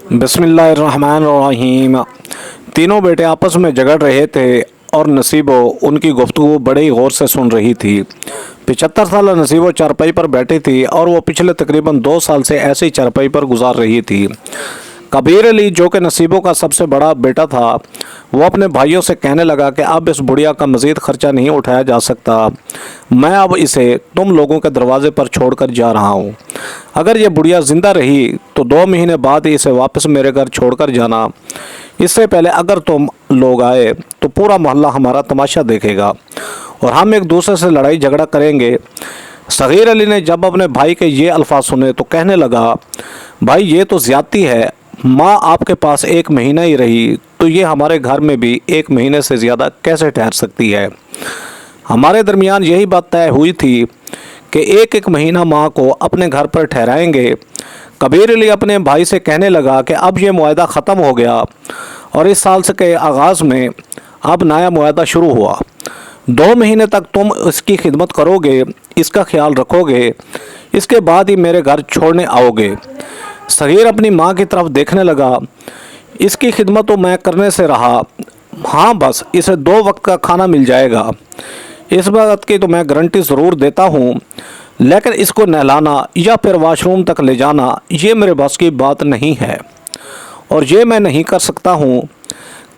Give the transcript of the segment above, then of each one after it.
बिस्मिल्लाहिर्रहमानिर्रहीम। तीनों बेटे आपस में झगड़ रहे थे और नसीबो उनकी गुफ्तगू बड़े ही गौर से सुन रही थी। 75 साल नसीबो चारपाई पर बैठी थी और वो पिछले तकरीबन 2 साल से ऐसी चारपाई पर गुजार रही थी। कबीर अली, जो कि नसीबों का सबसे बड़ा बेटा था, वो अपने भाइयों से कहने लगा कि अब इस बुढ़िया का मज़ीद ख़र्चा नहीं उठाया जा सकता। मैं अब इसे तुम लोगों के दरवाजे पर छोड़कर जा रहा हूँ। अगर ये बुढ़िया ज़िंदा रही तो 2 महीने बाद ही इसे वापस मेरे घर छोड़कर जाना। इससे पहले अगर तुम लोग आए तो पूरा मोहल्ला हमारा तमाशा देखेगा और हम एक दूसरे से लड़ाई झगड़ा करेंगे। सगीर अली ने जब अपने भाई के ये अल्फाज सुने तो कहने लगा, भाई ये तो ज़्यादती है। माँ आपके पास 1 महीना ही रही तो ये हमारे घर में भी 1 महीने से ज़्यादा कैसे ठहर सकती है। हमारे दरमियान यही बात तय हुई थी कि एक महीना माँ को अपने घर पर ठहराएंगे। कबीर अली अपने भाई से कहने लगा कि अब ये मुआहदा ख़त्म हो गया और इस साल से के आगाज़ में अब नया मुआहदा शुरू हुआ। 2 महीने तक तुम इसकी खिदमत करोगे, इसका ख्याल रखोगे, इसके बाद ही मेरे घर छोड़ने आओगे। सगीर अपनी माँ की तरफ देखने लगा। इसकी खिदमत तो मैं करने से रहा, हाँ बस इसे 2 वक्त का खाना मिल जाएगा, इस बात की तो मैं गारंटी ज़रूर देता हूँ, लेकिन इसको नहलाना या फिर वॉशरूम तक ले जाना ये मेरे बस की बात नहीं है और ये मैं नहीं कर सकता हूँ।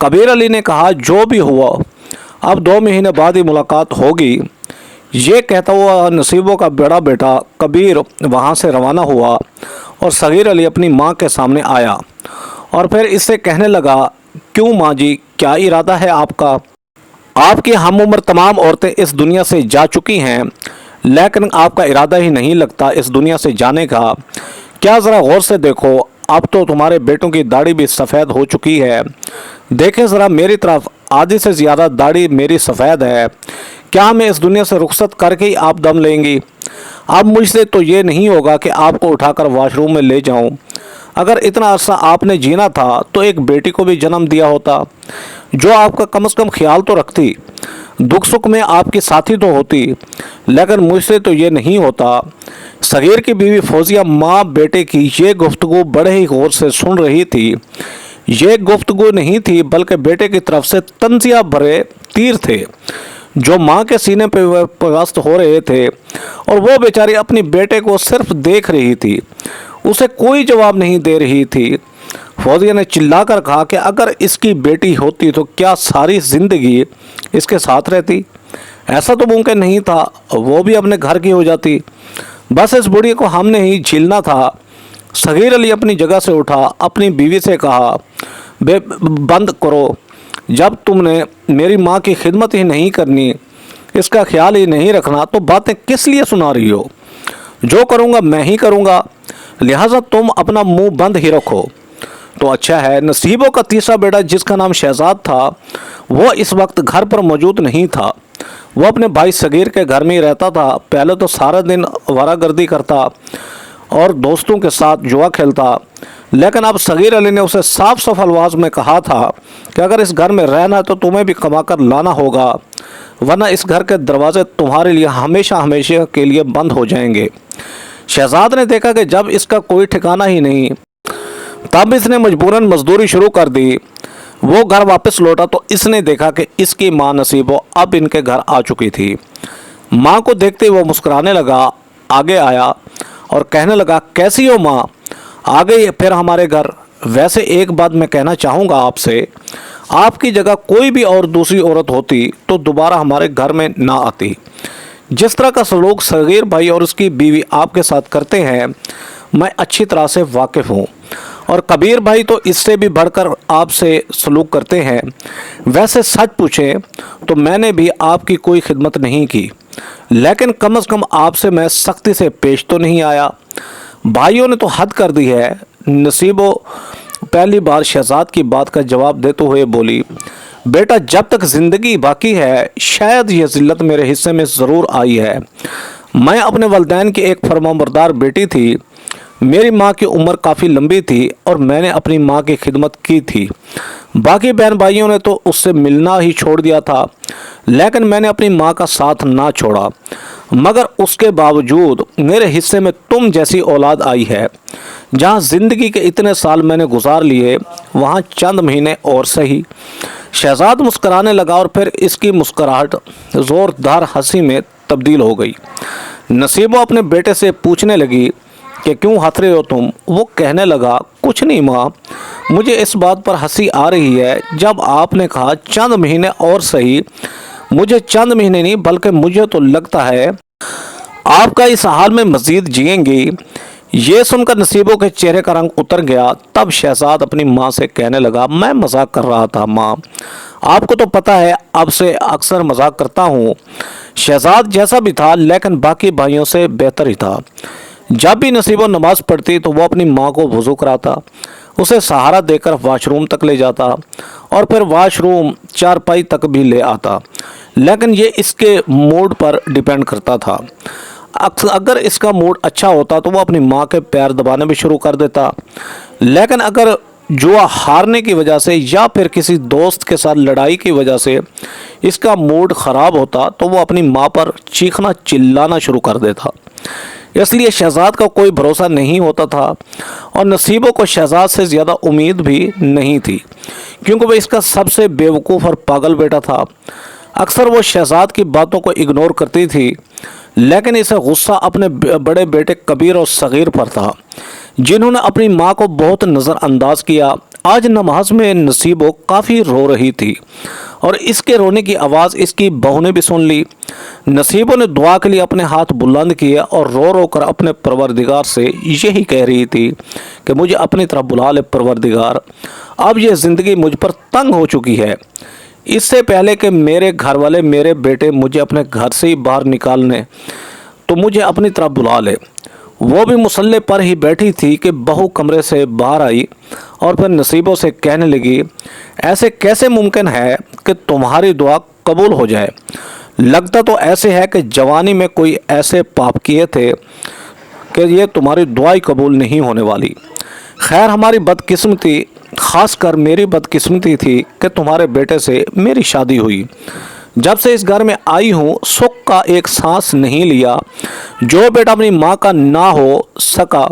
कबीर अली ने कहा, जो भी हुआ अब 2 महीने बाद ही मुलाकात होगी। ये कहता हुआ नसीबों का बड़ा बेटा कबीर वहाँ से रवाना हुआ और सगीर अली अपनी माँ के सामने आया और फिर इससे कहने लगा, क्यों माँ जी, क्या इरादा है आपका? आपकी हम उम्र तमाम औरतें इस दुनिया से जा चुकी हैं, लेकिन आपका इरादा ही नहीं लगता इस दुनिया से जाने का। क्या ज़रा गौर से देखो, अब तो तुम्हारे बेटों की दाढ़ी भी सफ़ेद हो चुकी है। देखें ज़रा मेरी तरफ, आधी से ज़्यादा दाढ़ी मेरी सफ़ेद है। क्या हमें इस दुनिया से रुखसत करके ही आप दम लेंगी? अब मुझसे तो ये नहीं होगा कि आपको उठाकर वॉशरूम में ले जाऊं। अगर इतना अरसा आपने जीना था तो एक बेटी को भी जन्म दिया होता जो आपका कम से कम ख्याल तो रखती, दुख सुख में आपकी साथी तो होती, लेकिन मुझसे तो ये नहीं होता। सगीर की बीवी फौजिया माँ बेटे की ये गुफ्तगू बड़े ही गौर से सुन रही थी। ये गुफ्तगू नहीं थी बल्कि बेटे की तरफ से तंजिया भरे तीर थे जो माँ के सीने पर पगस्त हो रहे थे और वो बेचारी अपनी बेटे को सिर्फ देख रही थी, उसे कोई जवाब नहीं दे रही थी। फौजिया ने चिल्लाकर कहा कि अगर इसकी बेटी होती तो क्या सारी ज़िंदगी इसके साथ रहती? ऐसा तो मुमकिन नहीं था, वो भी अपने घर की हो जाती। बस इस बुढ़ी को हमने ही झीलना था। सगीर अली अपनी जगह से उठा, अपनी बीवी से कहा, बंद करो, जब तुमने मेरी माँ की खिदमत ही नहीं करनी, इसका ख्याल ही नहीं रखना, तो बातें किस लिए सुना रही हो? जो करूँगा मैं ही करूँगा, लिहाजा तुम अपना मुंह बंद ही रखो। तो अच्छा है। नसीबों का तीसरा बेटा जिसका नाम शहजाद था, वो इस वक्त घर पर मौजूद नहीं था। वो अपने भाई सगीर के घर में ही रहता था। पहले तो सारा दिन आवारागर्दी करता और दोस्तों के साथ जुआ खेलता, लेकिन अब सगीर अली ने उसे साफ साफ अल्फाज में कहा था कि अगर इस घर में रहना है तो तुम्हें भी कमा कर लाना होगा, वरना इस घर के दरवाजे तुम्हारे लिए हमेशा हमेशा के लिए बंद हो जाएंगे। शहजाद ने देखा कि जब इसका कोई ठिकाना ही नहीं, तब इसने मजबूरन मजदूरी शुरू कर दी। वो घर वापस लौटा तो इसने देखा कि इसकी माँ नसीबो अब इनके घर आ चुकी थी। माँ को देखते वो मुस्कुराने लगा, आगे आया और कहने लगा, कैसी हो माँ, आ गई फिर हमारे घर? वैसे एक बात मैं कहना चाहूँगा आपसे, आपकी जगह कोई भी और दूसरी औरत होती तो दोबारा हमारे घर में ना आती। जिस तरह का सलूक सगीर भाई और उसकी बीवी आपके साथ करते हैं, मैं अच्छी तरह से वाकिफ़ हूँ और कबीर भाई तो इससे भी बढ़कर आपसे सलूक करते हैं। वैसे सच पूछें तो मैंने भी आपकी कोई खिदमत नहीं की, लेकिन कम से कम आपसे मैं सख्ती से पेश तो नहीं आया। भाइयों ने तो हद कर दी है। नसीबो पहली बार शहजाद की बात का जवाब देते हुए बोली, बेटा जब तक ज़िंदगी बाकी है शायद यह ज़िल्लत मेरे हिस्से में ज़रूर आई है। मैं अपने वालिदैन की एक फरमाबरदार बेटी थी। मेरी माँ की उम्र काफ़ी लंबी थी और मैंने अपनी माँ की खिदमत की थी। बाकी बहन भाइयों ने तो उससे मिलना ही छोड़ दिया था, लेकिन मैंने अपनी माँ का साथ ना छोड़ा। मगर उसके बावजूद मेरे हिस्से में तुम जैसी औलाद आई है। जहाँ ज़िंदगी के इतने साल मैंने गुजार लिए, वहाँ चंद महीने और सही। शहजाद मुस्कराने लगा और फिर इसकी मुस्कुराहट ज़ोरदार हंसी में तब्दील हो गई। नसीबो अपने बेटे से पूछने लगी कि क्यों हंस रहे हो तुम? वो कहने लगा, कुछ नहीं माँ, मुझे इस बात पर हंसी आ रही है जब आपने कहा चंद महीने और सही। मुझे चंद महीने नहीं बल्कि मुझे तो लगता है आपका इस हाल में मज़ीद जिएंगी। ये सुनकर नसीबों के चेहरे का रंग उतर गया। तब शहजाद अपनी माँ से कहने लगा, मैं मजाक कर रहा था माँ, आपको तो पता है अब से अक्सर मजाक करता हूँ। शहजाद जैसा भी था लेकिन बाकी भाइयों से बेहतर ही था। जब भी नसीबो नमाज पढ़ती तो वो अपनी माँ को वज़ू कराता, उसे सहारा देकर वाशरूम तक ले जाता और फिर वाशरूम चारपाई तक भी ले आता। लेकिन ये इसके मूड पर डिपेंड करता था। अगर इसका मूड अच्छा होता तो वो अपनी माँ के पैर दबाने भी शुरू कर देता, लेकिन अगर जुआ हारने की वजह से या फिर किसी दोस्त के साथ लड़ाई की वजह से इसका मूड ख़राब होता तो वो अपनी माँ पर चीखना चिल्लाना शुरू कर देता। इसलिए शहजाद का कोई भरोसा नहीं होता था और नसीबों को शहजाद से ज़्यादा उम्मीद भी नहीं थी, क्योंकि वह इसका सबसे बेवकूफ़ और पागल बेटा था। अक्सर वो शहजाद की बातों को इग्नोर करती थी, लेकिन इसे गुस्सा अपने बड़े बेटे कबीर और सगीर पर था, जिन्होंने अपनी माँ को बहुत नज़रअंदाज किया। आज नमाज में नसीबो काफ़ी रो रही थी और इसके रोने की आवाज़ इसकी बहू ने भी सुन ली। नसीबो ने दुआ के लिए अपने हाथ बुलंद किए और रो रो कर अपने परवरदिगार से यही कह रही थी कि मुझे अपनी तरफ बुला ले परवरदिगार, अब ये ज़िंदगी मुझ पर तंग हो चुकी है। इससे पहले कि मेरे घर वाले मेरे बेटे मुझे अपने घर से ही बाहर निकालने, तो मुझे अपनी तरफ बुला ले। वो भी मुसल्ले पर ही बैठी थी कि बहू कमरे से बाहर आई और फिर नसीबों से कहने लगी, ऐसे कैसे मुमकिन है कि तुम्हारी दुआ कबूल हो जाए? लगता तो ऐसे है कि जवानी में कोई ऐसे पाप किए थे कि ये तुम्हारी दुआ ही कबूल नहीं होने वाली। खैर, हमारी बदकिस्मती, ख़ासकर मेरी बदकिस्मती थी कि तुम्हारे बेटे से मेरी शादी हुई। जब से इस घर में आई हूँ सुख का एक सांस नहीं लिया। जो बेटा अपनी माँ का ना हो सका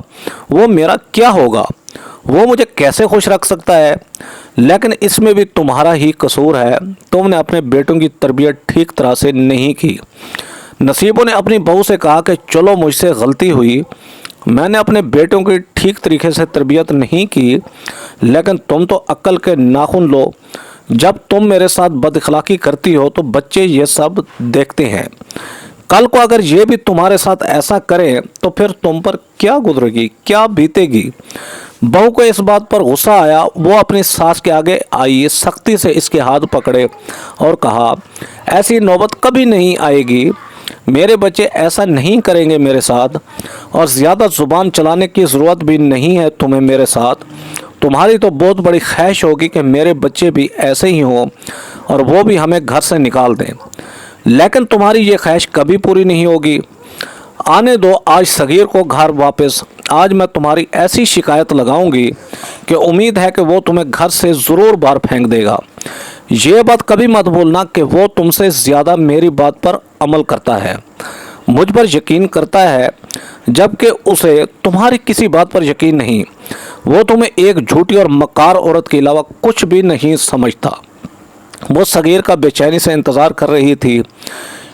वो मेरा क्या होगा? वो मुझे कैसे खुश रख सकता है? लेकिन इसमें भी तुम्हारा ही कसूर है, तुमने अपने बेटों की तरबियत ठीक तरह से नहीं की। नसीबों ने अपनी बहू से कहा कि चलो मुझसे गलती हुई, मैंने अपने बेटों की ठीक तरीके से तरबियत नहीं की, लेकिन तुम तो अक्ल के नाखून लो। जब तुम मेरे साथ बदअखलाकी करती हो तो बच्चे ये सब देखते हैं। कल को अगर ये भी तुम्हारे साथ ऐसा करें तो फिर तुम पर क्या गुजरेगी, क्या बीतेगी? बहू को इस बात पर गुस्सा आया। वो अपनी सास के आगे आई, सख्ती से इसके हाथ पकड़े और कहा, ऐसी नौबत कभी नहीं आएगी, मेरे बच्चे ऐसा नहीं करेंगे मेरे साथ, और ज़्यादा ज़ुबान चलाने की ज़रूरत भी नहीं है तुम्हें मेरे साथ। तुम्हारी तो बहुत बड़ी ख्वाहिश होगी कि मेरे बच्चे भी ऐसे ही हों और वो भी हमें घर से निकाल दें, लेकिन तुम्हारी ये ख्वाहिश कभी पूरी नहीं होगी। आने दो आज सगीर को घर वापस। आज मैं तुम्हारी ऐसी शिकायत लगाऊंगी कि उम्मीद है कि वो तुम्हें घर से ज़रूर बाहर फेंक देगा। ये बात कभी मत भूलना कि वो तुमसे ज़्यादा मेरी बात पर अमल करता है, मुझ पर यकीन करता है, जबकि उसे तुम्हारी किसी बात पर यकीन नहीं। वो तुम्हें एक झूठी और मकार औरत के अलावा कुछ भी नहीं समझता। वो सगीर का बेचैनी से इंतज़ार कर रही थी।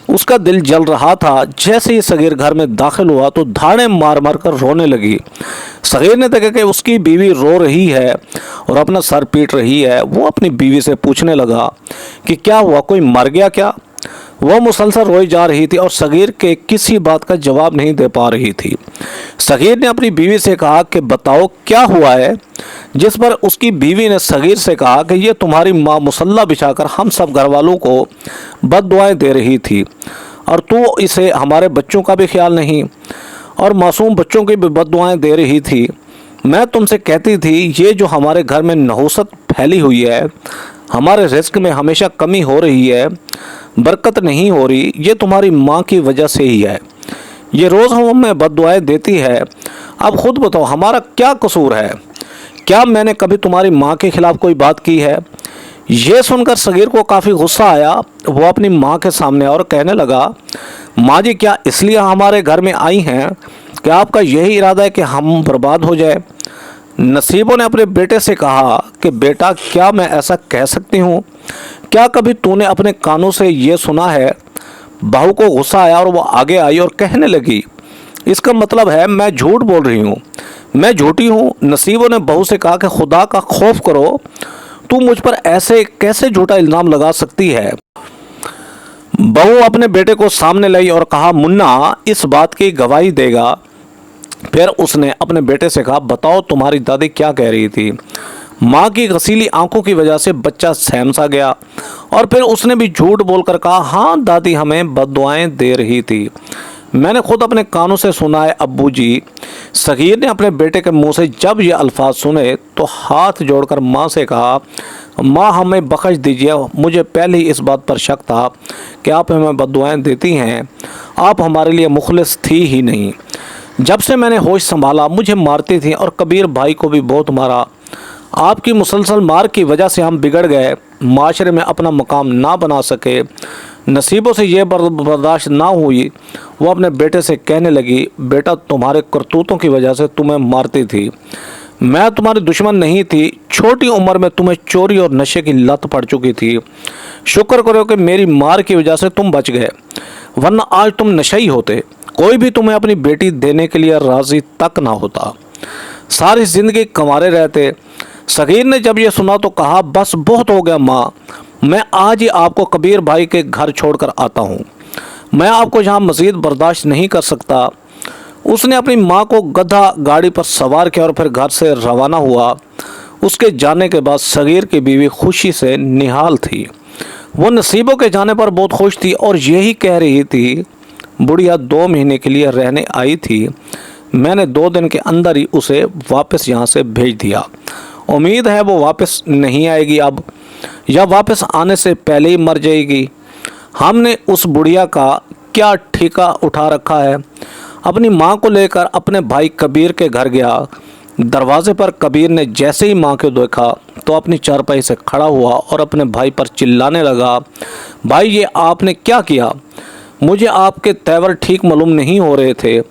उसका दिल जल रहा था। जैसे ही सगीर घर में दाखिल हुआ तो धाड़े मार मार कर रोने लगी। सगीर ने देखा कि उसकी बीवी रो रही है और अपना सर पीट रही है। वो अपनी बीवी से पूछने लगा कि क्या हुआ, कोई मर गया क्या? वह मुसलसल रोई जा रही थी और सगीर के किसी बात का जवाब नहीं दे पा रही थी। सगीर ने अपनी बीवी से कहा कि बताओ क्या हुआ है, जिस पर उसकी बीवी ने सगीर से कहा कि ये तुम्हारी माँ मुसल्ला बिछाकर हम सब घर वालों को बद्दुआएं दे रही थी और तू इसे हमारे बच्चों का भी ख्याल नहीं और मासूम बच्चों की भी बद्दुआएं दे रही थी। मैं तुमसे कहती थी ये जो हमारे घर में नहुसत फैली हुई है, हमारे रिस्क में हमेशा कमी हो रही है, बरकत नहीं हो रही, ये तुम्हारी माँ की वजह से ही है। ये रोज़ हमें बद्दुआएं देती है। अब खुद बताओ हमारा क्या कसूर है? क्या मैंने कभी तुम्हारी माँ के खिलाफ कोई बात की है? ये सुनकर सगीर को काफ़ी गुस्सा आया। वो अपनी माँ के सामने और कहने लगा, माँ जी क्या इसलिए हमारे घर में आई हैं कि आपका यही इरादा है कि हम बर्बाद हो जाए? नसीबों ने अपने बेटे से कहा कि बेटा क्या मैं ऐसा कह सकती हूँ? क्या कभी तूने अपने कानों से ये सुना है? बहू को गुस्सा आया और वो आगे आई और कहने लगी, इसका मतलब है मैं झूठ बोल रही हूँ, मैं झूठी हूँ। नसीबों ने बहू से कहा कि खुदा का खौफ करो, तू मुझ पर ऐसे कैसे झूठा इल्ज़ाम लगा सकती है? बहू अपने बेटे को सामने लाई और कहा, मुन्ना इस बात की गवाही देगा। फिर उसने अपने बेटे से कहा, बताओ तुम्हारी दादी क्या कह रही थी? माँ की घसीली आंखों की वजह से बच्चा सहम सा गया और फिर उसने भी झूठ बोलकर कहा, हाँ दादी हमें बद्दुआएं दे रही थी, मैंने खुद अपने कानों से सुना है अब्बू जी। सगीर ने अपने बेटे के मुंह से जब ये अल्फाज सुने तो हाथ जोड़कर माँ से कहा, माँ हमें बख्श दीजिए, मुझे पहले ही इस बात पर शक था कि आप हमें बद्दुआएं देती हैं। आप हमारे लिए मुखलिस थी ही नहीं। जब से मैंने होश संभाला मुझे मारती थी और कबीर भाई को भी बहुत मारा। आपकी मुसलसल मार की वजह से हम बिगड़ गए, माशरे में अपना मकाम ना बना सके। नसीबों से ये बर्दाश्त ना हुई। वो अपने बेटे से कहने लगी, बेटा तुम्हारे करतूतों की वजह से तुम्हें मारती थी, मैं तुम्हारी दुश्मन नहीं थी। छोटी उम्र में तुम्हें चोरी और नशे की लत पड़ चुकी थी। शुक्र करो कि मेरी मार की वजह से तुम बच गए, वरना आज तुम नशेई होते, कोई भी तुम्हें अपनी बेटी देने के लिए राज़ी तक ना होता, सारी ज़िंदगी कमारे रहते। सगीर ने जब ये सुना तो कहा, बस बहुत हो गया माँ, मैं आज ही आपको कबीर भाई के घर छोड़कर आता हूँ, मैं आपको यहाँ मज़ीद बर्दाश्त नहीं कर सकता। उसने अपनी माँ को गधा गाड़ी पर सवार किया और फिर घर से रवाना हुआ। उसके जाने के बाद सगीर की बीवी खुशी से निहाल थी। वो नसीबों के जाने पर बहुत खुश थी और यही कह रही थी, बुढ़िया 2 महीने के लिए रहने आई थी, मैंने 2 दिन के अंदर ही उसे वापस यहाँ से भेज दिया। उम्मीद है वो वापस नहीं आएगी अब, या वापस आने से पहले ही मर जाएगी। हमने उस बुढ़िया का क्या ठेका उठा रखा है। अपनी माँ को लेकर अपने भाई कबीर के घर गया। दरवाजे पर कबीर ने जैसे ही माँ को देखा तो अपनी चारपाई से खड़ा हुआ और अपने भाई पर चिल्लाने लगा, भाई ये आपने क्या किया? मुझे आपके तेवर ठीक मालूम नहीं हो रहे थे।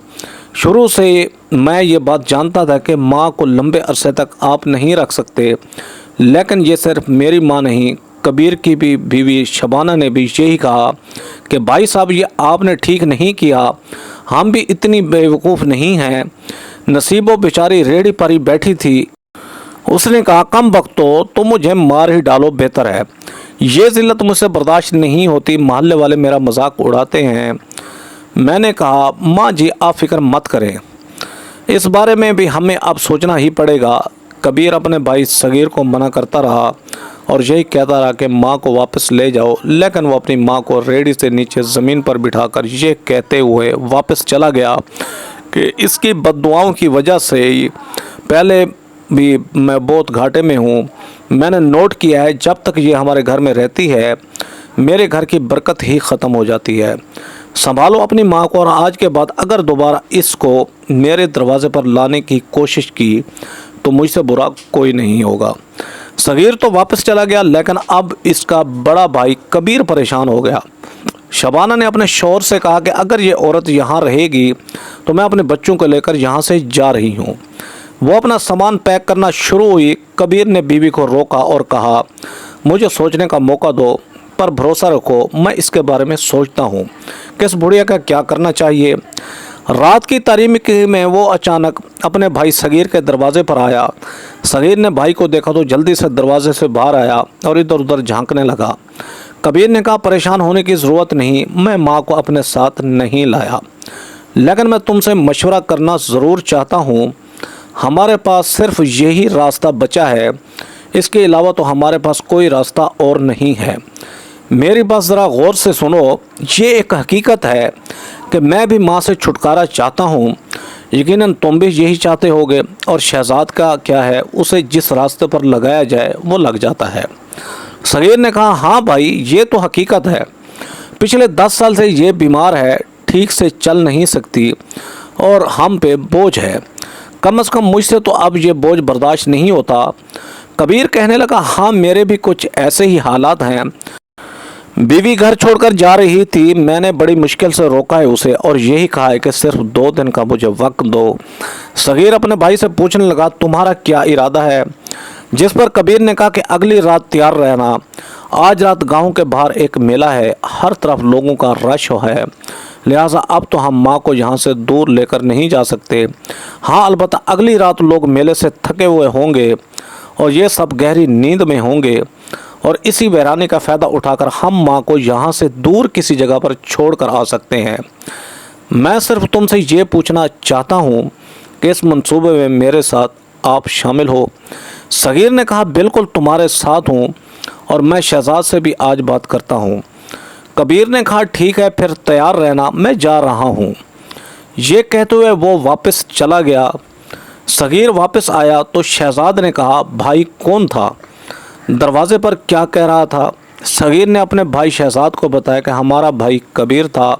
शुरू से मैं ये बात जानता था कि माँ को लंबे अरसे तक आप नहीं रख सकते, लेकिन ये सिर्फ मेरी माँ नहीं, कबीर की भी बीवी शबाना ने भी यही कहा कि भाई साहब ये आपने ठीक नहीं किया, हम भी इतनी बेवकूफ़ नहीं हैं। नसीबों बेचारी रेडी पर ही बैठी थी। उसने कहा, कम वक्तो तो मुझे मार ही डालो बेहतर है, ये ज़िल्लत मुझसे बर्दाश्त नहीं होती, मोहल्ले वाले मेरा मजाक उड़ाते हैं। मैंने कहा, माँ जी आप फिक्र मत करें, इस बारे में भी हमें अब सोचना ही पड़ेगा। कबीर अपने भाई सगीर को मना करता रहा और यही कहता रहा कि माँ को वापस ले जाओ, लेकिन वो अपनी माँ को रेडी से नीचे ज़मीन पर बिठाकर ये कहते हुए वापस चला गया कि इसकी बद्दुआओं की वजह से पहले भी मैं बहुत घाटे में हूँ। मैंने नोट किया है जब तक ये हमारे घर में रहती है मेरे घर की बरकत ही ख़त्म हो जाती है। संभालो अपनी माँ को, और आज के बाद अगर दोबारा इसको मेरे दरवाज़े पर लाने की कोशिश की तो मुझसे बुरा कोई नहीं होगा। सगीर तो वापस चला गया, लेकिन अब इसका बड़ा भाई कबीर परेशान हो गया। शबाना ने अपने शौहर से कहा कि अगर ये औरत यहाँ रहेगी तो मैं अपने बच्चों को लेकर यहाँ से जा रही हूँ। वो अपना सामान पैक करना शुरू हुई। कबीर ने बीवी को रोका और कहा, मुझे सोचने का मौका दो, पर भरोसा रखो मैं इसके बारे में सोचता हूँ कि इस बुढ़िया का क्या करना चाहिए। रात की तारीकी में वो अचानक अपने भाई सगीर के दरवाजे पर आया। सगीर ने भाई को देखा तो जल्दी से दरवाजे से बाहर आया और इधर उधर झांकने लगा। कबीर ने कहा, परेशान होने की ज़रूरत नहीं, मैं माँ को अपने साथ नहीं लाया, लेकिन मैं तुमसे मशवरा करना ज़रूर चाहता हूँ। हमारे पास सिर्फ यही रास्ता बचा है, इसके अलावा तो हमारे पास कोई रास्ता और नहीं है। मेरी बात ज़रा गौर से सुनो, ये एक हकीकत है कि मैं भी माँ से छुटकारा चाहता हूँ, यकीनन तुम भी यही चाहते होगे, और शहजाद का क्या है, उसे जिस रास्ते पर लगाया जाए वो लग जाता है। सगीर ने कहा, हाँ भाई ये तो हकीकत है, पिछले 10 साल से ये बीमार है, ठीक से चल नहीं सकती और हम पे बोझ है। कम से कम मुझसे तो अब ये बोझ बर्दाश्त नहीं होता। कबीर कहने लगा, हाँ मेरे भी कुछ ऐसे ही हालात हैं। बीवी घर छोड़कर जा रही थी, मैंने बड़ी मुश्किल से रोका है उसे और यही कहा है कि सिर्फ 2 दिन का मुझे वक्त दो। सगीर अपने भाई से पूछने लगा, तुम्हारा क्या इरादा है? जिस पर कबीर ने कहा कि अगली रात तैयार रहना, आज रात गांव के बाहर एक मेला है, हर तरफ लोगों का रश है, लिहाजा अब तो हम माँ को यहाँ से दूर लेकर नहीं जा सकते। हाँ अलबत्ता अगली रात लोग मेले से थके हुए होंगे और ये सब गहरी नींद में होंगे और इसी वीरानी का फ़ायदा उठाकर हम माँ को यहाँ से दूर किसी जगह पर छोड़कर आ सकते हैं। मैं सिर्फ तुमसे ये पूछना चाहता हूँ कि इस मंसूबे में मेरे साथ आप शामिल हो। सगीर ने कहा, बिल्कुल तुम्हारे साथ हूँ और मैं शहजाद से भी आज बात करता हूँ। कबीर ने कहा, ठीक है फिर तैयार रहना, मैं जा रहा हूँ। ये कहते हुए वो वापस चला गया। सगीर वापस आया तो शहजाद ने कहा, भाई कौन था? दरवाजे पर क्या कह रहा था? सगीर ने अपने भाई शहजाद को बताया कि हमारा भाई कबीर था,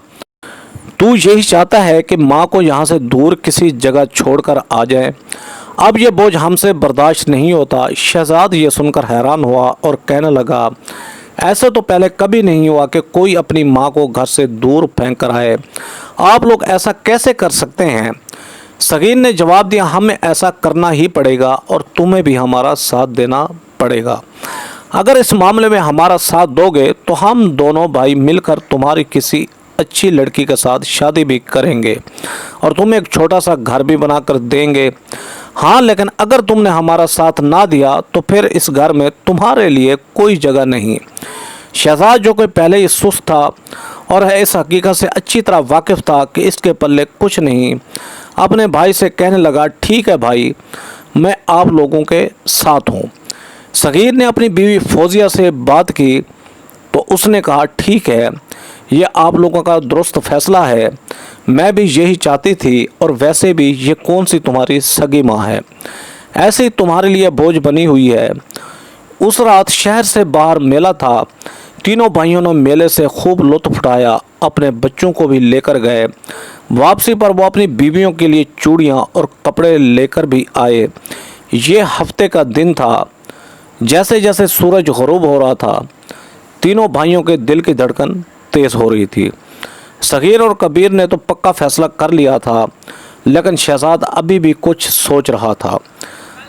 तू यही चाहता है कि माँ को यहाँ से दूर किसी जगह छोड़कर आ जाए। अब ये बोझ हमसे बर्दाश्त नहीं होता। शहजाद ये सुनकर हैरान हुआ और कहने लगा, ऐसा तो पहले कभी नहीं हुआ कि कोई अपनी माँ को घर से दूर फेंक कर आए। आप लोग ऐसा कैसे कर सकते हैं? सगीर ने जवाब दिया, हमें ऐसा करना ही पड़ेगा और तुम्हें भी हमारा साथ देना पड़ेगा। अगर इस मामले में हमारा साथ दोगे तो हम दोनों भाई मिलकर तुम्हारी किसी अच्छी लड़की के साथ शादी भी करेंगे और तुम्हें एक छोटा सा घर भी बना कर देंगे। हाँ लेकिन अगर तुमने हमारा साथ ना दिया तो फिर इस घर में तुम्हारे लिए कोई जगह नहीं। शहजाद जो कोई पहले ही सुस्त था और इस हकीकत से अच्छी तरह वाकिफ़ था कि इसके पल्ले कुछ नहीं, अपने भाई से कहने लगा, ठीक है भाई, मैं आप लोगों के साथ हूँ। सगीर ने अपनी बीवी फौजिया से बात की तो उसने कहा, ठीक है, ये आप लोगों का दुरुस्त फैसला है, मैं भी यही चाहती थी और वैसे भी ये कौन सी तुम्हारी सगी माँ है, ऐसे ही तुम्हारे लिए बोझ बनी हुई है। उस रात शहर से बाहर मेला था। तीनों भाइयों ने मेले से खूब लुत्फ़ उठाया, अपने बच्चों को भी लेकर गए। वापसी पर वो अपनी बीवियों के लिए चूड़ियाँ और कपड़े लेकर भी आए। ये हफ्ते का दिन था। जैसे जैसे सूरज ग़ुरूब हो रहा था, तीनों भाइयों के दिल की धड़कन तेज़ हो रही थी। सगीर और कबीर ने तो पक्का फैसला कर लिया था, लेकिन शहजाद अभी भी कुछ सोच रहा था।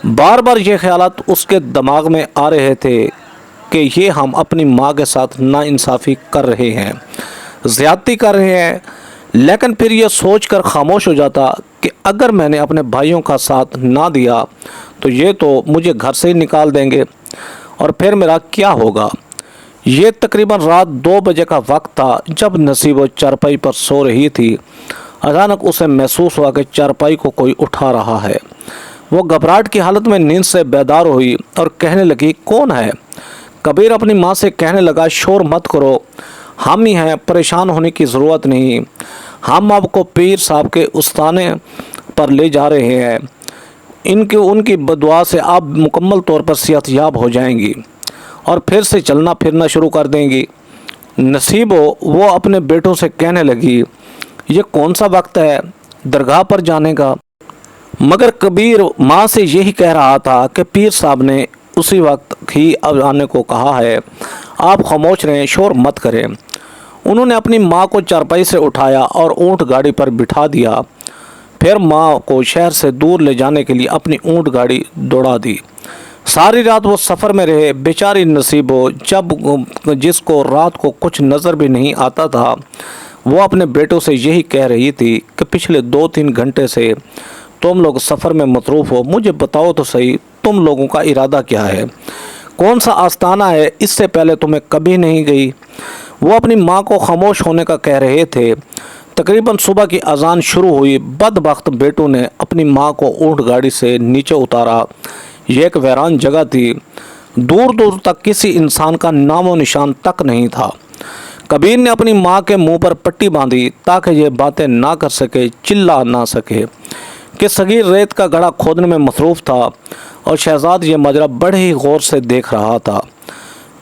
बार बार ये ख्यालात उसके दिमाग में आ रहे थे कि ये हम अपनी माँ के साथ नाइंसाफ़ी कर रहे हैं, ज़्यादती कर रहे हैं। लेकिन फिर ये सोचकर खामोश हो जाता कि अगर मैंने अपने भाइयों का साथ ना दिया तो ये तो मुझे घर से ही निकाल देंगे और फिर मेरा क्या होगा। ये तकरीबन रात 2 बजे का वक्त था जब नसीबो चारपाई पर सो रही थी। अचानक उसे महसूस हुआ कि चारपाई को कोई उठा रहा है। वो घबराहट की हालत में नींद से बेदार हुई और कहने लगी, कौन है? कबीर अपनी माँ से कहने लगा, शोर मत करो, हम ही हैं, परेशान होने की ज़रूरत नहीं। हम आपको पीर साहब के उस्ताने पर ले जा रहे हैं। उनकी बदुआ से आप मुकम्मल तौर पर सेहतयाब हो जाएंगी और फिर से चलना फिरना शुरू कर देंगी। नसीबो वो अपने बेटों से कहने लगी, ये कौन सा वक्त है दरगाह पर जाने का? मगर कबीर माँ से यही कह रहा था कि पीर साहब ने उसी वक्त ही अब आने को कहा है, आप खामोश रहें, शोर मत करें। उन्होंने अपनी माँ को चारपाई से उठाया और ऊँट गाड़ी पर बिठा दिया। फिर माँ को शहर से दूर ले जाने के लिए अपनी ऊँट गाड़ी दौड़ा दी। सारी रात वो सफ़र में रहे। बेचारी नसीबो, जिसको रात को कुछ नज़र भी नहीं आता था, वो अपने बेटों से यही कह रही थी कि पिछले 2-3 घंटे से तुम लोग सफ़र में मसरूफ़ हो, मुझे बताओ तो सही, तुम लोगों का इरादा क्या है? कौन सा आस्ताना है? इससे पहले तुम्हें कभी नहीं गई। वो अपनी माँ को खामोश होने का कह रहे थे। तकरीबन सुबह की अजान शुरू हुई। बदबख्त बेटों ने अपनी माँ को ऊँट गाड़ी से नीचे उतारा। यह एक वीरान जगह थी, दूर दूर तक किसी इंसान का नामो निशान तक नहीं था। कबीर ने अपनी माँ के मुंह पर पट्टी बांधी ताकि ये बातें ना कर सके, चिल्ला ना सके कि सगीर रेत का गड्ढा खोदने में मसरूफ़ था और शहजाद ये मजरा बड़े ही गौर से देख रहा था।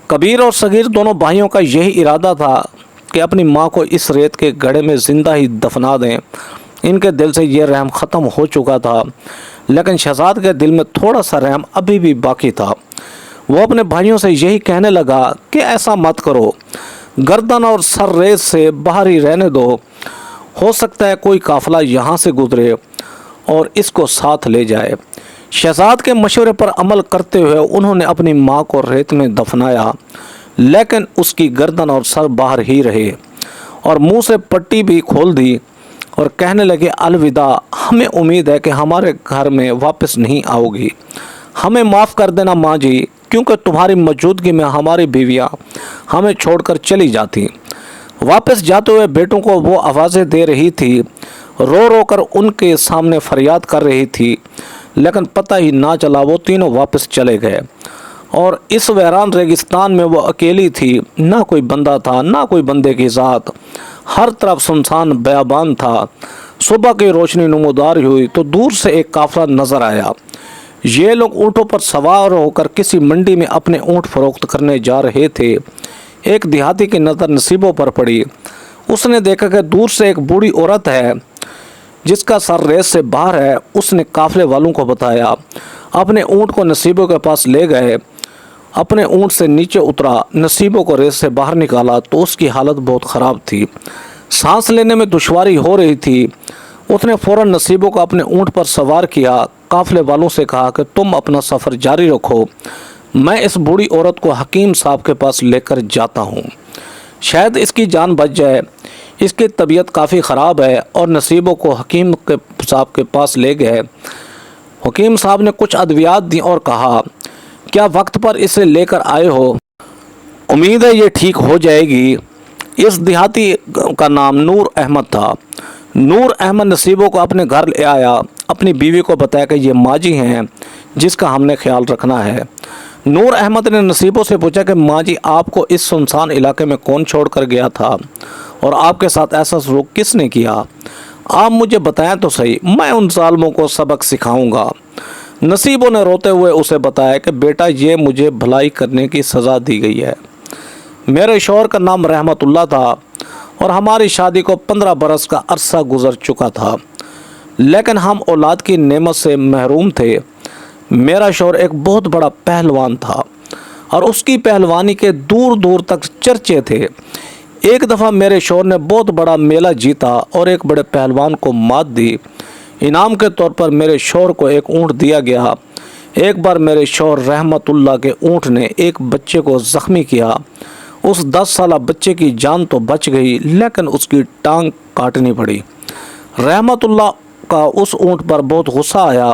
कबीर और सगीर दोनों भाइयों का यही इरादा था कि अपनी माँ को इस रेत के गड्ढे में ज़िंदा ही दफना दें। इनके दिल से ये रहम ख़त्म हो चुका था, लेकिन शहजाद के दिल में थोड़ा सा रहम अभी भी बाकी था। वो अपने भाइयों से यही कहने लगा कि ऐसा मत करो, गर्दन और सर रेत से बाहर ही रहने दो। हो सकता है कोई काफिला यहाँ से गुजरे और इसको साथ ले जाए। शहजाद के मशवरे पर अमल करते हुए उन्होंने अपनी माँ को रेत में दफनाया, लेकिन उसकी गर्दन और सर बाहर ही रहे और मुंह से पट्टी भी खोल दी और कहने लगे, अलविदा, हमें उम्मीद है कि हमारे घर में वापस नहीं आओगी। हमें माफ़ कर देना माँ जी, क्योंकि तुम्हारी मौजूदगी में हमारी बीवियाँ हमें छोड़कर चली जाती। वापस जाते हुए बेटों को वो आवाज़ें दे रही थी, रो रो कर उनके सामने फरियाद कर रही थी, लेकिन पता ही ना चला वो तीनों वापस चले गए। और इस वीरान रेगिस्तान में वो अकेली थी, ना कोई बंदा था ना कोई बंदे की ज़ात। हर तरफ सुनसान बयाबान था। सुबह की रोशनी नमूदार हुई तो दूर से एक काफिला नजर आया। ये लोग ऊँटों पर सवार होकर किसी मंडी में अपने ऊँट फरोख्त करने जा रहे थे। एक देहाती की नज़र नसीबों पर पड़ी। उसने देखा कि दूर से एक बूढ़ी औरत है जिसका सर रेत से बाहर है। उसने काफिले वालों को बताया, अपने ऊँट को नसीबों के पास ले गए। अपने ऊँट से नीचे उतरा, नसीबों को रेत से बाहर निकाला तो उसकी हालत बहुत ख़राब थी, सांस लेने में दुश्वारी हो रही थी। उसने फ़ौरन नसीबों को अपने ऊँट पर सवार किया। काफिले वालों से कहा कि तुम अपना सफ़र जारी रखो, मैं इस बूढ़ी औरत को हकीम साहब के पास लेकर जाता हूँ, शायद इसकी जान बच जाए। इसकी तबीयत काफ़ी ख़राब है। और नसीबों को हकीम साहब के पास ले गए। हकीम साहब ने कुछ अद्वियात दी और कहा, क्या वक्त पर इसे लेकर आए हो? उम्मीद है ये ठीक हो जाएगी। इस देहाती का नाम नूर अहमद था। नूर अहमद नसीबों को अपने घर ले आया। अपनी बीवी को बताया कि ये माँ जी हैं जिसका हमने ख्याल रखना है। नूर अहमद ने नसीबों से पूछा कि माँ जी, आपको इस सुनसान इलाके में कौन छोड़ कर गया था और आपके साथ ऐसा सलूक किसने किया? आप मुझे बताएं तो सही, मैं उन ज़ालिमों को सबक सिखाऊंगा। नसीबों ने रोते हुए उसे बताया कि बेटा, ये मुझे भलाई करने की सज़ा दी गई है। मेरे शौहर का नाम रहमतुल्लाह था और हमारी शादी को 15 बरस का अरसा गुजर चुका था, लेकिन हम औलाद की नेमत से महरूम थे। मेरा शौहर एक बहुत बड़ा पहलवान था और उसकी पहलवानी के दूर दूर तक चर्चे थे। एक दफ़ा मेरे शौहर ने बहुत बड़ा मेला जीता और एक बड़े पहलवान को मात दी। इनाम के तौर पर मेरे शौहर को एक ऊँट दिया गया। एक बार मेरे शौहर रहमतुल्लाह के ऊँट ने एक बच्चे को ज़ख्मी किया। उस 10 साला बच्चे की जान तो बच गई, लेकिन उसकी टांग काटनी पड़ी। रहमतुल्लाह का उस ऊँट पर बहुत गुस्सा आया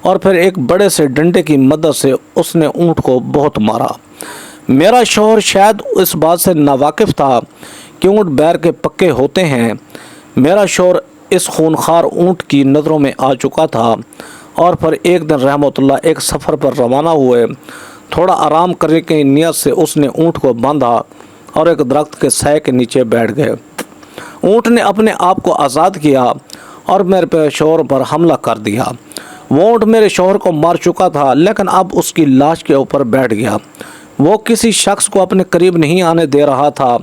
और फिर एक बड़े से डंडे की मदद से उसने ऊँट को बहुत मारा। मेरा शौहर शायद इस बात से नावाकिफ़ था कि ऊँट बैर के पक्के होते हैं। मेरा शौहर इस खूनखार ऊँट की नज़रों में आ चुका था और फिर एक दिन रहमतुल्लाह एक सफ़र पर रवाना हुए। थोड़ा आराम करने की नीयत से उसने ऊँट को बांधा और एक दरख्त के साए के नीचे बैठ गए। ऊँट ने अपने आप को आज़ाद किया और मेरे शौहर पर हमला कर दिया। वो ऊँट मेरे शौहर को मार चुका था, लेकिन अब उसकी लाश के ऊपर बैठ गया। वो किसी शख्स को अपने करीब नहीं आने दे रहा था।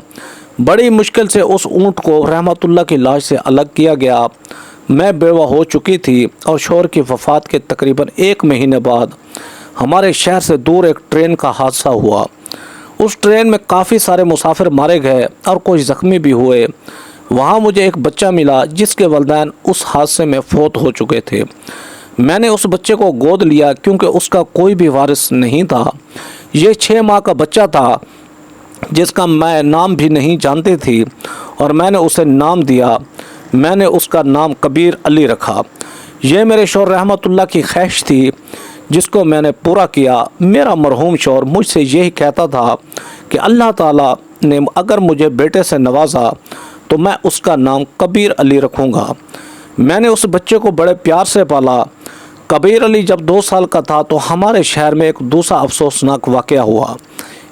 बड़ी मुश्किल से उस ऊँट को रहमतुल्लाह की लाश से अलग किया गया। मैं बेवा हो चुकी थी और शौहर की वफ़ात के तकरीबन 1 महीने बाद हमारे शहर से दूर एक ट्रेन का हादसा हुआ। उस ट्रेन में काफ़ी सारे मुसाफिर मारे गए और कुछ ज़ख्मी भी हुए। वहाँ मुझे एक बच्चा मिला जिसके वालिदैन उस हादसे में फौत हो चुके थे। मैंने उस बच्चे को गोद लिया क्योंकि उसका कोई भी वारिस नहीं था। ये 6 माह का बच्चा था जिसका मैं नाम भी नहीं जानती थी और मैंने उसे नाम दिया। मैंने उसका नाम कबीर अली रखा। यह मेरे शौहर रहमतुल्लाह की ख्वाहिश थी जिसको मैंने पूरा किया। मेरा मरहूम शौहर मुझसे यही कहता था कि अल्लाह ताला ने अगर मुझे बेटे से नवाजा तो मैं उसका नाम कबीर अली रखूँगा। मैंने उस बच्चे को बड़े प्यार से पाला। कबीर अली जब 2 साल का था तो हमारे शहर में एक दूसरा अफसोसनाक वाक़या हुआ।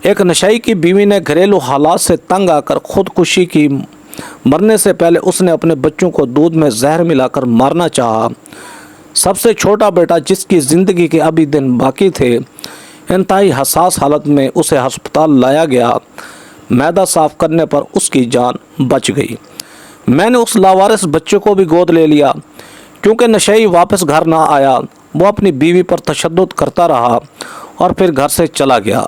एक नशाई की बीवी ने घरेलू हालात से तंग आकर ख़ुदकुशी की। मरने से पहले उसने अपने बच्चों को दूध में जहर मिलाकर मारना चाहा। सबसे छोटा बेटा जिसकी ज़िंदगी के अभी दिन बाकी थे, इंतहाई हसास हालत में उसे अस्पताल लाया गया। मैदा साफ करने पर उसकी जान बच गई। मैंने उस लावारिस बच्चे को भी गोद ले लिया। क्योंकि नशेई वापस घर ना आया, वो अपनी बीवी पर तशद्दुद करता रहा और फिर घर से चला गया।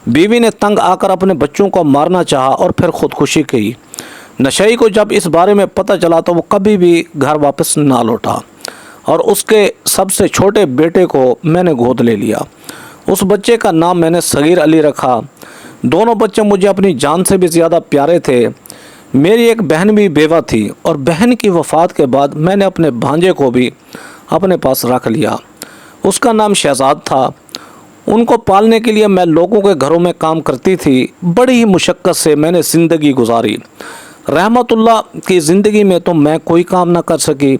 बीवी ने तंग आकर अपने बच्चों को मारना चाहा और फिर खुदकुशी की। नशेई को जब इस बारे में पता चला तो वो कभी भी घर वापस ना लौटा और उसके सबसे छोटे बेटे को मैंने गोद ले लिया। उस बच्चे का नाम मैंने सगीर अली रखा। दोनों बच्चे मुझे अपनी जान से भी ज़्यादा प्यारे थे। मेरी एक बहन भी बेवा थी और बहन की वफ़ात के बाद मैंने अपने भांजे को भी अपने पास रख लिया। उसका नाम शहजाद था। उनको पालने के लिए मैं लोगों के घरों में काम करती थी। बड़ी ही मुशक्क़त से मैंने ज़िंदगी गुजारी। रहमतुल्लाह की ज़िंदगी में तो मैं कोई काम ना कर सकी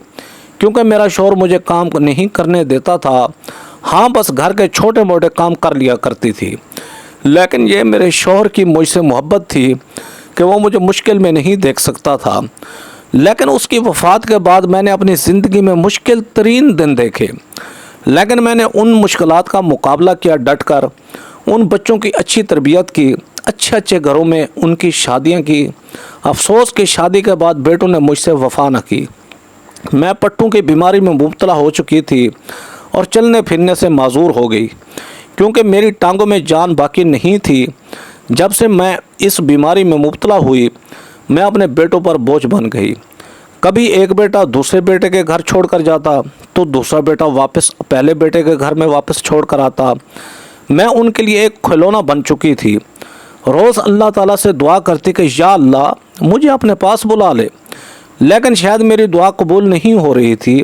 क्योंकि मेरा शौहर मुझे काम नहीं करने देता था। हाँ, बस घर के छोटे मोटे काम कर लिया करती थी। लेकिन ये मेरे शौहर की मुझसे मोहब्बत थी कि वो मुझे मुश्किल में नहीं देख सकता था। लेकिन उसकी वफ़ात के बाद मैंने अपनी ज़िंदगी में मुश्किल तरीन दिन देखे, लेकिन मैंने उन मुश्किलात का मुकाबला किया डट कर। उन बच्चों की अच्छी तरबियत की, अच्छे अच्छे घरों में उनकी शादियां की। अफसोस कि शादी के बाद बेटों ने मुझसे वफ़ा न की। मैं पट्टों की बीमारी में मुब्तला हो चुकी थी और चलने फिरने से माजूर हो गई क्योंकि मेरी टांगों में जान बाकी नहीं थी। जब से मैं इस बीमारी में मुब्तला हुई, मैं अपने बेटों पर बोझ बन गई। कभी एक बेटा दूसरे बेटे के घर छोड़ कर जाता तो दूसरा बेटा वापस पहले बेटे के घर में वापस छोड़ कर आता। मैं उनके लिए एक खिलौना बन चुकी थी। रोज़ अल्लाह ताला से दुआ करती कि या अल्लाह मुझे अपने पास बुला ले, लेकिन शायद मेरी दुआ कबूल नहीं हो रही थी।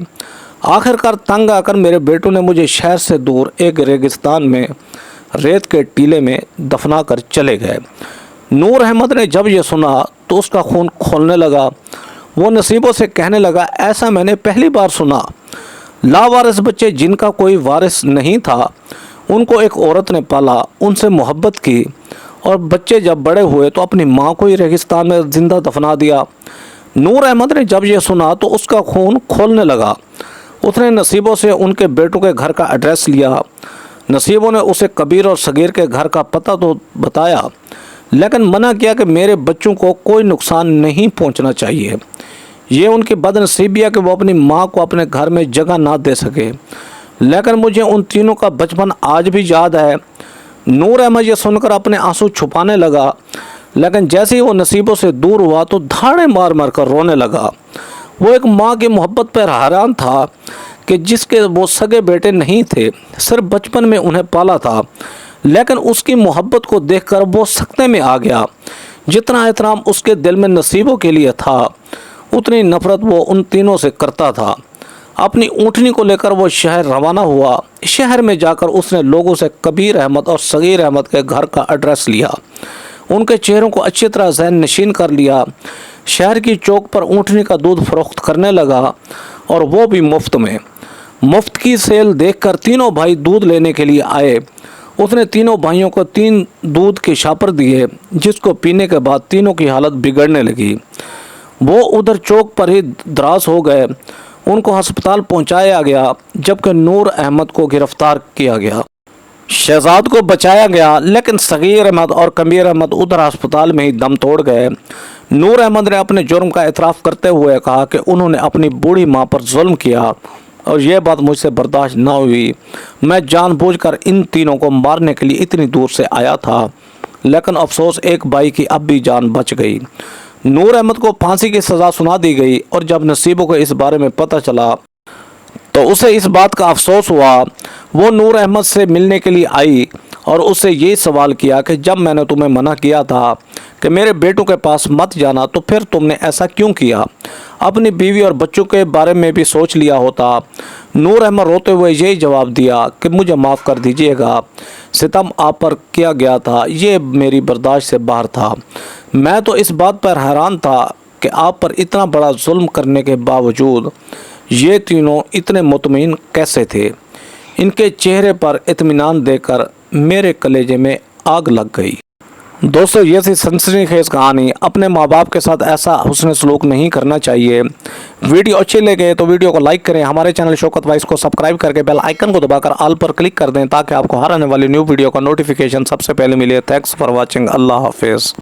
आखिरकार तंग आकर मेरे बेटों ने मुझे शहर से दूर एक रेगिस्तान में रेत के टीले में दफना कर चले गए। नूर अहमद ने जब ये सुना तो उसका खून खोलने लगा। वो नसीबों से कहने लगा, ऐसा मैंने पहली बार सुना। लावारिस बच्चे जिनका कोई वारिस नहीं था, उनको एक औरत ने पाला, उनसे मोहब्बत की और बच्चे जब बड़े हुए तो अपनी माँ को ही रेगिस्तान में ज़िंदा दफना दिया। नूर अहमद ने जब ये सुना तो उसका खून खोलने लगा। उसने नसीबों से उनके बेटों के घर का एड्रेस लिया। नसीबों ने उसे कबीर और सगीर के घर का पता तो बताया, लेकिन मना किया कि मेरे बच्चों को कोई नुकसान नहीं पहुंचना चाहिए। ये उनकी बदनसीबी है कि वो अपनी माँ को अपने घर में जगह ना दे सके। लेकिन मुझे उन तीनों का बचपन आज भी याद है। नूर अहमद ये सुनकर अपने आंसू छुपाने लगा, लेकिन जैसे ही वो नसीबों से दूर हुआ तो धाड़े मार मार कर रोने लगा। वो एक माँ की मोहब्बत पर हैरान था कि जिसके वो सगे बेटे नहीं थे, सिर्फ बचपन में उन्हें पाला था, लेकिन उसकी मोहब्बत को देखकर वो सकते में आ गया। जितना एहतराम उसके दिल में नसीबों के लिए था, उतनी नफरत वो उन तीनों से करता था। अपनी ऊँटनी को लेकर वो शहर रवाना हुआ। शहर में जाकर उसने लोगों से कबीर अहमद और सगीर अहमद के घर का एड्रेस लिया। उनके चेहरों को अच्छी तरह ज़हन नशीन कर लिया। शहर की चौक पर ऊँटनी का दूध फरोख्त करने लगा और वो भी मुफ्त में। मुफ्त की सेल देखकर तीनों भाई दूध लेने के लिए आए। उसने तीनों भाइयों को 3 दूध के शापर दिए, जिसको पीने के बाद तीनों की हालत बिगड़ने लगी। वो उधर चौक पर ही दराज हो गए। उनको अस्पताल पहुंचाया गया, जबकि नूर अहमद को गिरफ्तार किया गया। शहजाद को बचाया गया, लेकिन सगीर अहमद और कबीर अहमद उधर अस्पताल में ही दम तोड़ गए। नूर अहमद ने अपने जुर्म का एतराफ़ करते हुए कहा कि उन्होंने अपनी बूढ़ी माँ पर जुल्म किया और यह बात मुझसे बर्दाश्त ना हुई। मैं जानबूझकर इन तीनों को मारने के लिए इतनी दूर से आया था, लेकिन अफसोस एक भाई की अब भी जान बच गई। नूर अहमद को फांसी की सज़ा सुना दी गई और जब नसीबों को इस बारे में पता चला तो उसे इस बात का अफसोस हुआ। वो नूर अहमद से मिलने के लिए आई और उससे ये सवाल किया कि जब मैंने तुम्हें मना किया था कि मेरे बेटों के पास मत जाना, तो फिर तुमने ऐसा क्यों किया? अपनी बीवी और बच्चों के बारे में भी सोच लिया होता। नूर अहमद रोते हुए यही जवाब दिया कि मुझे माफ़ कर दीजिएगा, सितम आप पर किया गया था, ये मेरी बर्दाश्त से बाहर था। मैं तो इस बात पर हैरान था कि आप पर इतना बड़ा जुल्म करने के बावजूद ये तीनों इतने मुतमईन कैसे थे। इनके चेहरे पर इत्मीनान देकर मेरे कलेजे में आग लग गई। दोस्तों, ये थी सनसनीखेज कहानी। अपने माँ बाप के साथ ऐसा हुस्न सलूक नहीं करना चाहिए। वीडियो अच्छी लगे तो वीडियो को लाइक करें। हमारे चैनल शौकत वाइस को सब्सक्राइब करके बेल आइकन को दबाकर ऑल पर क्लिक कर दें ताकि आपको हर आने वाली न्यू वीडियो का नोटिफिकेशन सबसे पहले मिले। Thanks for watching. अल्लाह हाफिज़।